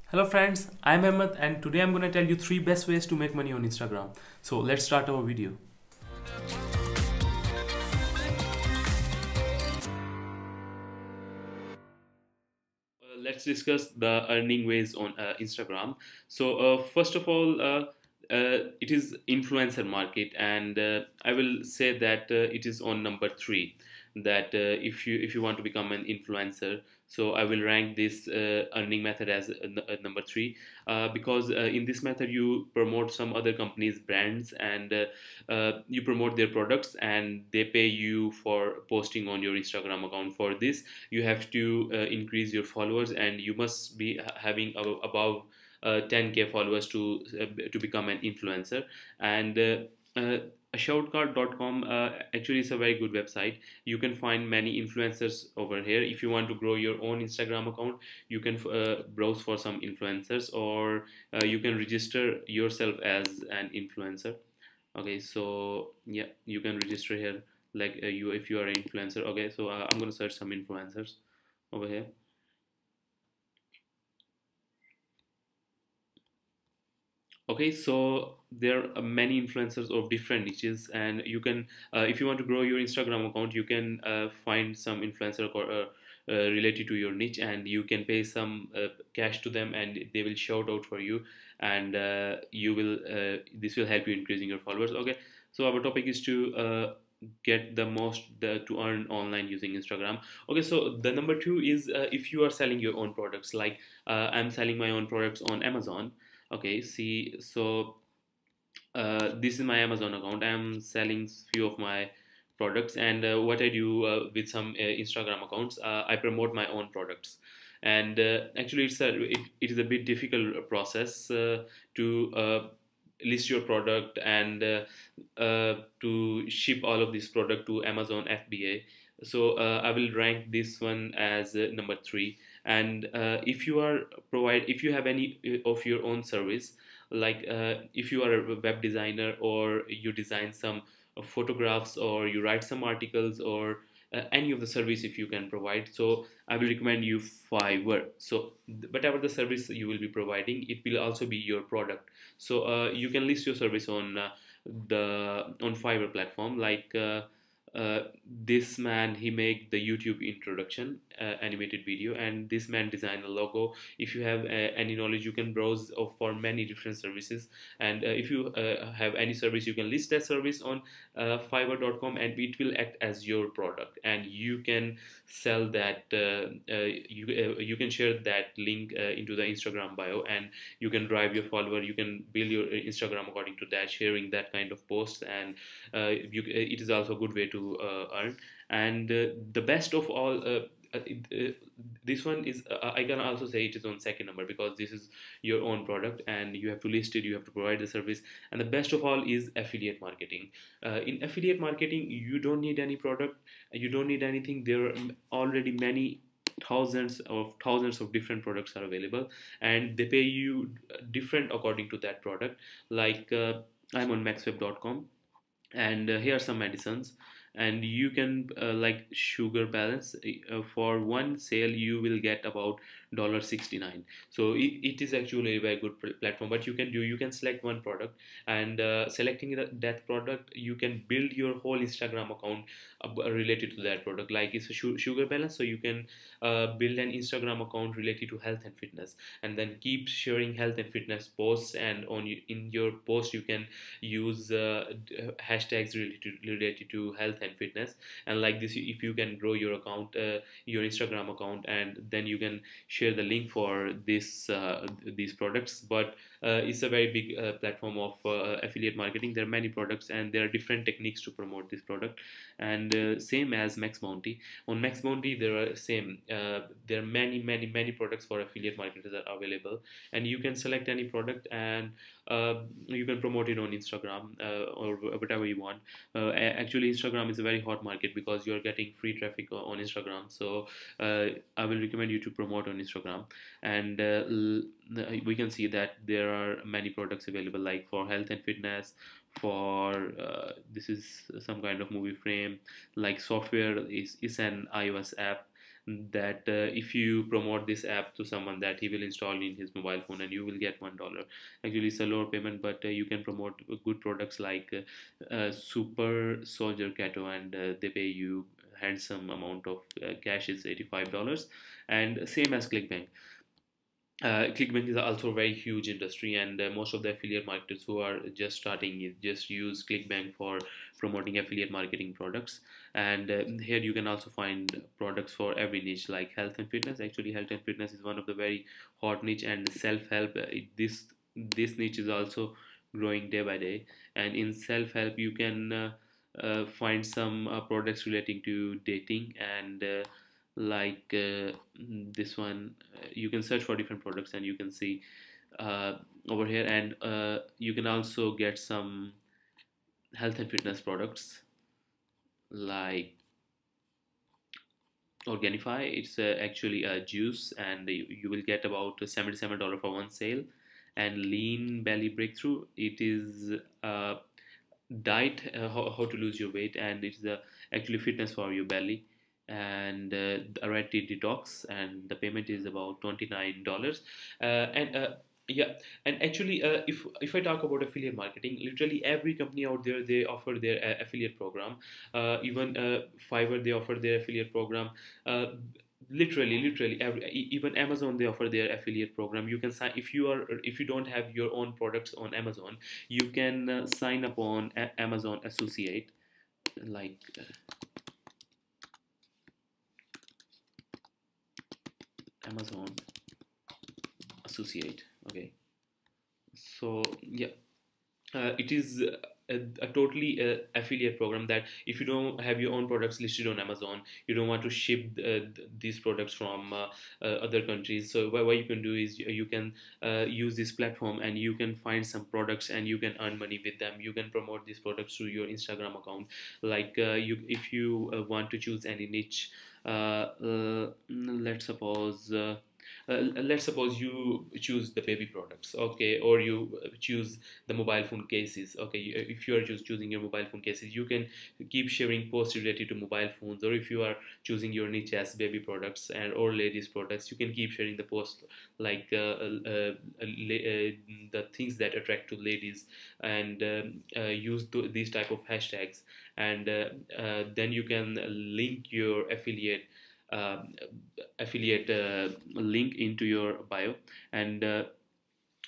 Hello friends, I'm Ahmad and today I'm gonna tell you 3 best ways to make money on Instagram. So let's start our video. Let's discuss the earning ways on Instagram. First of all, it is influencer market, and I will say that it is on number three. That if you want to become an influencer, so I will rank this earning method as number three, because in this method you promote some other companies' brands, and you promote their products, and they pay you for posting on your Instagram account. For this you have to increase your followers, and you must be having above 10K followers to become an influencer. And shoutcart.com actually is a very good website. You can find many influencers over here. If you want to grow your own Instagram account, you can browse for some influencers, or you can register yourself as an influencer. Okay, so yeah, you can register here, like you if you are an influencer. Okay, so I'm gonna search some influencers over here. Okay, so there are many influencers of different niches, and you can, if you want to grow your Instagram account, you can find some influencer related to your niche, and you can pay some cash to them, and they will shout out for you, and you will this will help you increasing your followers. Okay, so our topic is to get to earn online using Instagram. Okay, so the number two is if you are selling your own products, like I'm selling my own products on Amazon. Okay, see, so this is my Amazon account. I'm selling few of my products, and what I do with some Instagram accounts, I promote my own products. And actually, it is a bit difficult process to list your product, and to ship all of this product to Amazon FBA. So I will rank this one as number three. And if you have any of your own service, like if you are a web designer, or you design some photographs, or you write some articles, or any of the service if you can provide, so I will recommend you Fiverr. So whatever the service you will be providing, it will also be your product. So you can list your service on Fiverr platform. Like this man, he make the YouTube introduction animated video, and this man design a logo. If you have any knowledge, you can browse for many different services, and if you have any service, you can list that service on fiverr.com, and it will act as your product, and you can sell that. You can share that link into the Instagram bio, and you can drive your follower. You can build your Instagram according to that, sharing that kind of posts, and it is also a good way to earn. And the best of all, this one is, I can also say it is on second number, because this is your own product, and you have to list it, you have to provide the service. And the best of all is affiliate marketing. In affiliate marketing, you don't need any product, you don't need anything. There are already many thousands of different products are available, and they pay you different according to that product. Like I'm on maxweb.com, and here are some medicines, and you can like sugar balance, for one sale you will get about $69. So it is actually a very good platform. But you can select one product, and selecting that product, you can build your whole Instagram account related to that product. Like it's a sugar balance, so you can build an Instagram account related to health and fitness, and then keep sharing health and fitness posts. And in your post you can use hashtags related to health and fitness. And like this, if you can grow your account, your Instagram account, and then you can share the link for these products. But it's a very big platform of affiliate marketing. There are many products, and there are different techniques to promote this product. And same as Max Bounty. On Max Bounty, there are many products for affiliate marketers that are available, and you can select any product, and you can promote it on Instagram, or whatever you want. Actually, Instagram is a very hot market, because you are getting free traffic on Instagram. So I will recommend you to promote on Instagram. And we can see that there are many products available, like for health and fitness, for this is some kind of movie frame, like software is an iOS app. that if you promote this app to someone, that he will install in his mobile phone and you will get $1. Actually, it's a lower payment, but you can promote good products like Super Soldier Cato, and they pay you handsome amount of cash, is $85, and same as ClickBank. ClickBank is also a very huge industry, and most of the affiliate marketers who are just starting it just use ClickBank for promoting affiliate marketing products. And here you can also find products for every niche, like health and fitness. Actually, health and fitness is one of the very hot niche, and self-help. This niche is also growing day by day. And in self-help, you can find some products relating to dating and like this one. You can search for different products and you can see uh, over here, and you can also get some health and fitness products like Organifi. It's actually a juice, and you will get about $77 for one sale. And Lean Belly Breakthrough, it is diet, how to lose your weight, and it's actually fitness for your belly. And the red tea detox, and the payment is about $29. And yeah, and actually, if I talk about affiliate marketing, literally every company out there, they offer their affiliate program. Even Fiverr, they offer their affiliate program. uh, literally even Amazon, they offer their affiliate program. You can sign, if you don't have your own products on Amazon, you can sign up on Amazon Associate, like Amazon Associate. Okay, so yeah, it is a totally affiliate program, that if you don't have your own products listed on Amazon, you don't want to ship these products from other countries. So what you can do is you can use this platform, and you can find some products and you can earn money with them. You can promote these products through your Instagram account. Like if you want to choose any niche, let's suppose. Let's suppose you choose the baby products, okay, or you choose the mobile phone cases. Okay, if you are just choosing your mobile phone cases, you can keep sharing posts related to mobile phones. Or if you are choosing your niche as baby products and or ladies products, you can keep sharing the post like the things that attract to ladies, and use these type of hashtags. And then you can link your uh, affiliate link into your bio. And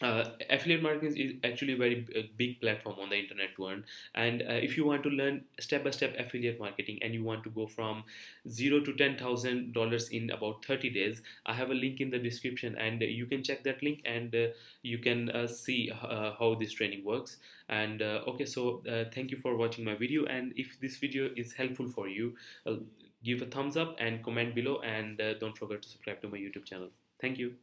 affiliate marketing is actually a very big platform on the internet to earn. And if you want to learn step by step affiliate marketing, and you want to go from $0 to $10,000 in about 30 days, I have a link in the description, and you can check that link, and you can see how this training works. And okay, so thank you for watching my video, and if this video is helpful for you, give a thumbs up and comment below, and don't forget to subscribe to my YouTube channel. Thank you.